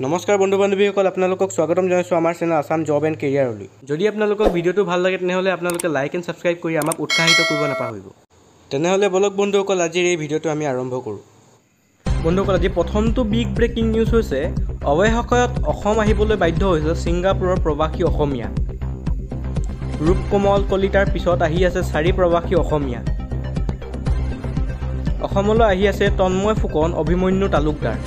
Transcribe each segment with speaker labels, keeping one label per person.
Speaker 1: নমস্কাৰ বন্ধু বান্ধৱীসকল, আপোনালোকক স্বাগতম জনাইছোঁ আমাৰ চেনেল আসাম জব এণ্ড কেৰিয়াৰলৈ। যদি আপোনালোকক ভিডিঅ'টো ভাল লাগে তেনেহ'লে আপোনালোকে লাইক এণ্ড ছাবস্ক্ৰাইব কৰি আমাক উৎসাহিত কৰিব নাপাহৰিব। তেনেহ'লে বলক বন্ধুসকল, আজিৰ এই ভিডিঅ'টো আমি আৰম্ভ কৰোঁ। বন্ধুসকল, আজি প্ৰথমটো বিগ ব্ৰেকিং নিউজ হৈছে অৱশেষত অসম আহিবলৈ বাধ্য হৈছে ছিংগাপুৰৰ প্ৰৱাসী অসমীয়া। ৰূপকমল কলিতাৰ পিছত আহি আছে 4 প্ৰৱাসী অসমীয়া। অসমলৈ আহি আছে তন্ময় ফুকন, অভিমন্যু তালুকদাৰ।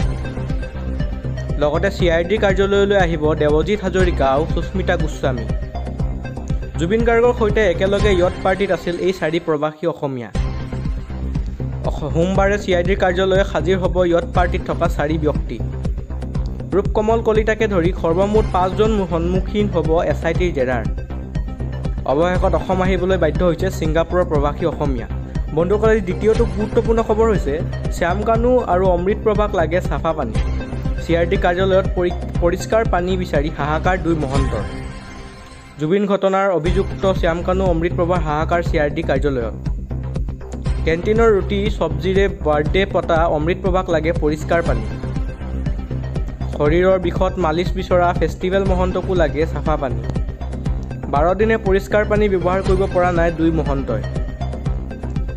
Speaker 1: লগতে CID কাৰ্যালয়লৈ আহিব দেৱজিৎ হাজৰিকা আৰু সুস্মিতা গোস্বামী। জুবিন গাৰ্গৰ সৈতে একেলগে য়ট পাৰ্টিত আছিল এই 4 প্ৰৱাসী অসমীয়া। সোমবাৰে CID কাৰ্যালয়ে হাজিৰ হ'ব য়ট পাৰ্টিত থকা 4 ব্যক্তি। ৰূপকমল কলিতাকে ধৰি সৰ্বমুঠ 5জন সন্মুখীন হ'ব SITৰ জেৰাৰ। অৱশেষত অসম আহিবলৈ বাধ্য হৈছে ছিংগাপুৰৰ প্ৰৱাসী অসমীয়া। বন্ধুসকল, দ্বিতীয়টো গুৰুত্বপূৰ্ণ খবৰ হৈছে শ্যামকানু আৰু অমৃত প্ৰভাক লাগে চাফা পানী। CID কাৰ্যালয়ত পৰিষ্কাৰ পানী বিচাৰি হাহাকাৰ 2 মহন্তৰ। জুবিন ঘটনাৰ অভিযুক্ত শ্যামকানু অমৃত প্ৰভাৰ হাহাকাৰ CID কাৰ্যালয়ত। কেণ্টিনৰ ৰুটি চব্জিৰে বাৰ্থডে পতা অমৃত প্ৰভাক লাগে পৰিষ্কাৰ পানী। শৰীৰৰ বিষত মালিচ বিচৰা ফেষ্টিভেল মহন্তকো লাগে চাফা পানী। 12 দিনে পৰিষ্কাৰ পানী ব্যৱহাৰ কৰিব পৰা নাই 2 মহন্তই।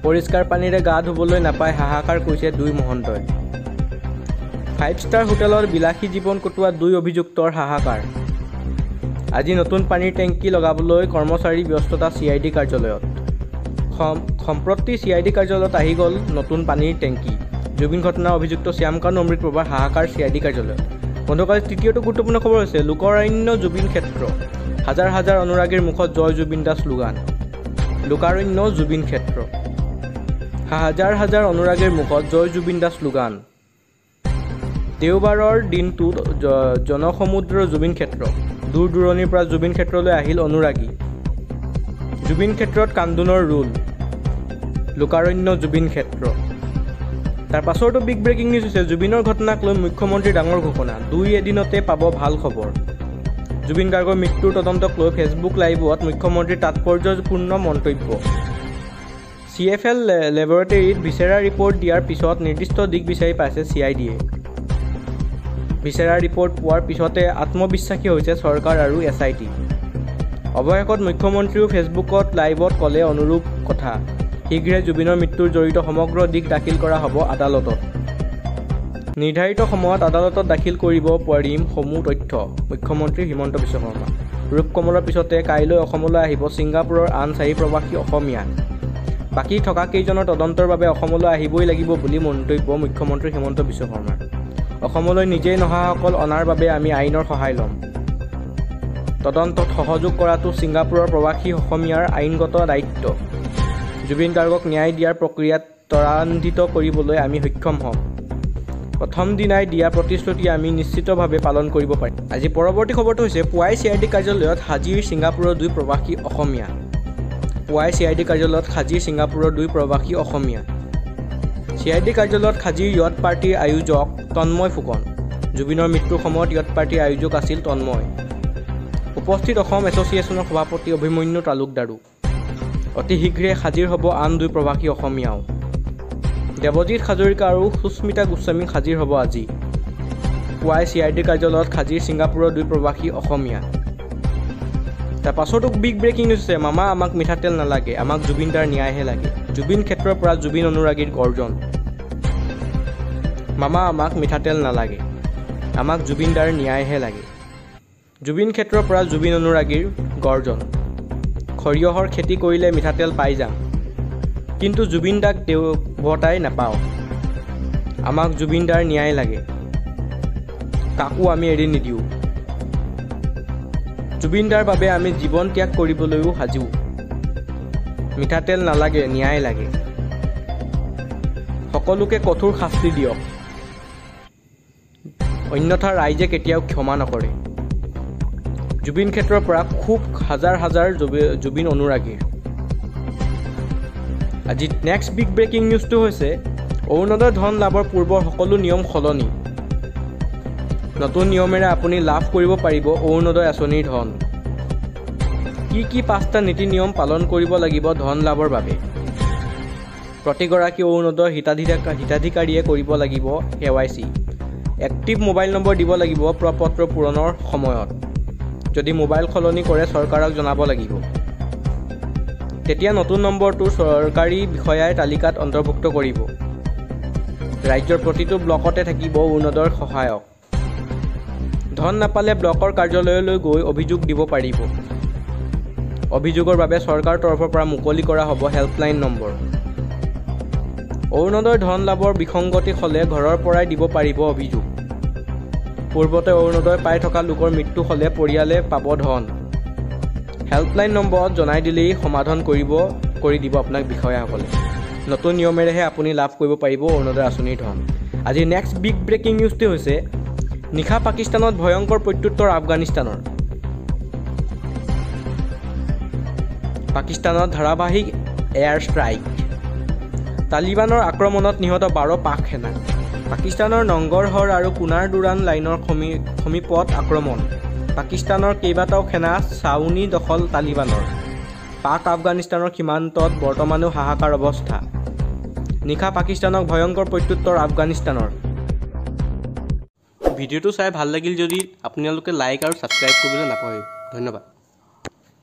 Speaker 1: পৰিষ্কাৰ পানীৰে গা ধুবলৈ নাপায় হাহাকাৰ কৈছে 2 মহন্তই। 5 ষ্টাৰ হোটেলত বিলাসী জীৱন কটোৱা 2 অভিযুক্তৰ হাহাকাৰ। আজি নতুন পানীৰ টেংকি লগাবলৈ কৰ্মচাৰী ব্যস্ততা CID কাৰ্যালয়ত। সম্প্ৰতি CID কাৰ্যালয়ত আহি গ'ল নতুন পানীৰ টেংকি। জুবিন ঘটনাৰ অভিযুক্ত শ্যামকানু অমৃত প্ৰভাৰ হাহাকাৰ CID কাৰ্যালয়ত। বন্ধুসকল, তৃতীয়টো গুৰুত্বপূৰ্ণ খবৰ হৈছে লোকাৰণ্য জুবিন ক্ষেত্ৰ। হাজাৰ হাজাৰ অনুৰাগীৰ মুখত জয় জুবিন দা শ্লোগান। লোকাৰণ্য জুবিন ক্ষেত্ৰ। হাজাৰ হাজাৰ অনুৰাগীৰ মুখত জয় জুবিন দা শ্লোগান। দেওবাৰৰ দিনটোত জনসমুদ্ৰ জুবিন ক্ষেত্ৰ। দূৰ দূৰণিৰ পৰা জুবিন ক্ষেত্ৰলৈ আহিল অনুৰাগী। জুবিন ক্ষেত্ৰত কান্দোনৰ ৰোল। লোকাৰণ্য জুবিন ক্ষেত্ৰ। তাৰ পাছৰটো বিগ ব্ৰেকিং নিউজ হৈছে জুবিনৰ ঘটনাক লৈ মুখ্যমন্ত্ৰীৰ ডাঙৰ ঘোষণা। 2 এদিনতে পাব ভাল খবৰ। জুবিন গাৰ্গৰ মৃত্যুৰ তদন্তক লৈ ফেচবুক লাইভত মুখ্যমন্ত্ৰীৰ তাৎপৰ্যপূৰ্ণ মন্তব্য। CFL লেবৰেটৰীত ভিচেৰা ৰিপৰ্ট দিয়াৰ পিছত নিৰ্দিষ্ট দিশ বিচাৰি পাইছে CIDয়ে। ভিচেৰা ৰিপৰ্ট পোৱাৰ পিছতে আত্মবিশ্বাসী হৈছে চৰকাৰ আৰু SIT। অৱশেষত মুখ্যমন্ত্ৰীও ফেচবুকত লাইভত ক'লে অনুৰূপ কথা। শীঘ্ৰে জুবিনৰ মৃত্যুৰ জড়িত সমগ্ৰ দিশ দাখিল কৰা হ'ব আদালতত। নিৰ্ধাৰিত সময়ত আদালতত দাখিল কৰিব পাৰিম সমূহ তথ্য। মুখ্যমন্ত্ৰী হিমন্ত বিশ্ব শৰ্মা। ৰূপকমলৰ পিছতে কাইলৈ অসমলৈ আহিব ছিংগাপুৰৰ আন 4 প্ৰৱাসী অসমীয়া। বাকী থকা কেইজনৰ তদন্তৰ বাবে অসমলৈ আহিবই লাগিব বুলি মন্তব্য মুখ্যমন্ত্ৰী হিমন্ত বিশ্ব শৰ্মাৰ। অসমলৈ নিজেই নহাসকল অনাৰ বাবে আমি আইনৰ সহায় ল'ম। তদন্তত সহযোগ কৰাটো ছিংগাপুৰৰ প্ৰৱাসী অসমীয়াৰ আইনগত দায়িত্ব। জুবিন গাৰ্গক ন্যায় দিয়াৰ প্ৰক্ৰিয়াত ত্বৰান্বিত কৰিবলৈ আমি সক্ষম হ'ম। প্ৰথম দিনাই দিয়া প্ৰতিশ্ৰুতি আমি নিশ্চিতভাৱে পালন কৰিব পাৰিম। আজি পৰৱৰ্তী খবৰটো হৈছে পুৱাই CID কাৰ্যালয়ত হাজিৰ ছিংগাপুৰৰ 2 প্ৰৱাসী অসমীয়া। পুৱাই CID কাৰ্যালয়ত হাজিৰ ছিংগাপুৰৰ 2 প্ৰৱাসী অসমীয়া। CID কাৰ্যালয়ত হাজিৰ য়ট পাৰ্টিৰ আয়োজক তন্ময় ফুকন। জুবিনৰ মৃত্যুৰ সময়ত য়ট পাৰ্টিৰ আয়োজক আছিল তন্ময়। উপস্থিত অসম এছ'চিয়েশ্যনৰ সভাপতি অভিমন্যু তালুকদাৰো। অতি শীঘ্ৰে হাজিৰ হ'ব আন 2 প্ৰৱাসী অসমীয়াও। দেৱজিৎ হাজৰিকা আৰু সুস্মিতা গোস্বামী হাজিৰ হ'ব আজি। পুৱাই CID কাৰ্যালয়ত হাজিৰ ছিংগাপুৰৰ 2 প্ৰৱাসী অসমীয়া। তাৰ পাছতো বিগ ব্ৰেকিং নিউজ হৈছে মামা আমাক মিঠাতেল নালাগে, আমাক জুবিন দাৰ ন্যায়হে লাগে। জুবিন ক্ষেত্ৰৰ পৰা জুবিন অনুৰাগীৰ গৰ্জন। মামা আমাক মিঠাতেল নালাগে, আমাক জুবিন দাৰ ন্যায়হে লাগে। জুবিন ক্ষেত্ৰৰ পৰা জুবিন অনুৰাগীৰ গৰ্জন। সৰিয়হৰ খেতি কৰিলে মিঠাতেল পাই যাম, কিন্তু জুবিন দাক উভতাই নাপাওঁ। আমাক জুবিন দাৰ ন্যায় লাগে, কাকো আমি এৰি নিদিওঁ। জুবিন দাৰ বাবে আমি জীৱন ত্যাগ কৰিবলৈও সাজু। মিঠাতেল নালাগে, ন্যায় লাগে। সকলোকে কঠোৰ শাস্তি দিয়ক, অন্যথা ৰাইজে কেতিয়াও ক্ষমা নকৰে। জুবিন ক্ষেত্ৰৰ পৰা খুব হাজাৰ হাজাৰ জুবিন অনুৰাগীৰ। আজি নেক্সট বিগ ব্ৰেকিং নিউজটো হৈছে অৰুণোদয় ধন লাভৰ পূৰ্বৰ সকলো নিয়ম সলনি। নতুন নিয়মেৰে আপুনি লাভ কৰিব পাৰিব অৰুণোদয় আঁচনিৰ ধন। কি 5টা নীতি নিয়ম পালন কৰিব লাগিব ধন লাভৰ বাবে। প্ৰতিগৰাকী অৰুণোদয় হিতাধিকাৰীয়ে কৰিব লাগিব KYC। এক্টিভ মোবাইল নম্বৰ দিব লাগিব প্ৰপত্ৰ পূৰণৰ সময়ত। যদি মোবাইল সলনি কৰে চৰকাৰক জনাব লাগিব। তেতিয়া নতুন নম্বৰটো চৰকাৰী বিষয়াৰ তালিকাত অন্তৰ্ভুক্ত কৰিব। ৰাজ্যৰ প্ৰতিটো ব্লকতে থাকিব অৰুণোদয়ৰ সহায়ক। ধন নাপালে ব্লকৰ কাৰ্যালয়লৈ গৈ অভিযোগ দিব পাৰিব। অভিযোগৰ বাবে চৰকাৰৰ তৰফৰ পৰা মুকলি কৰা হ'ব হেল্পলাইন নম্বৰ। অৰুণোদয়ৰ ধন লাভৰ বিসংগতি হ'লে ঘৰৰ পৰাই দিব পাৰিব অভিযোগ। পূৰ্বতে অৰুণোদয় পাই থকা লোকৰ মৃত্যু হ'লে পৰিয়ালে পাব ধন। হেল্পলাইন নম্বৰত জনাই দিলেই সমাধান কৰি দিব আপোনাক বিষয়াসকলে। নতুন নিয়মেৰেহে আপুনি লাভ কৰিব পাৰিব অৰুণোদয় আঁচনিৰ ধন। আজি নেক্সট বিগ ব্ৰেকিং নিউজটো হৈছে নিশা পাকিস্তানত ভয়ংকৰ প্ৰত্যুত্তৰ আফগানিস্তানৰ। পাকিস্তানত ধাৰাবাহিক এয়াৰ ষ্ট্ৰাইক। তালিবানৰ আক্ৰমণত নিহত 12 পাক সেনা। পাকিস্তানৰ নংগৰহৰ আৰু কুনাৰ দুৰান লাইনৰ সমীপত আক্ৰমণ। পাকিস্তানৰ কেইবাটাও সেনা ছাউনি দখল তালিবানৰ। পাক আফগানিস্তানৰ সীমান্তত বৰ্তমানেও হাহাকাৰ অৱস্থা। নিশা পাকিস্তানক ভয়ংকৰ প্ৰত্যুত্তৰ আফগানিস্তানৰ। ভিডিঅ'টো চাই ভাল লাগিল যদি আপোনালোকে লাইক আৰু ছাবস্ক্ৰাইব কৰিবলৈ নাপাহৰিব। ধন্যবাদ।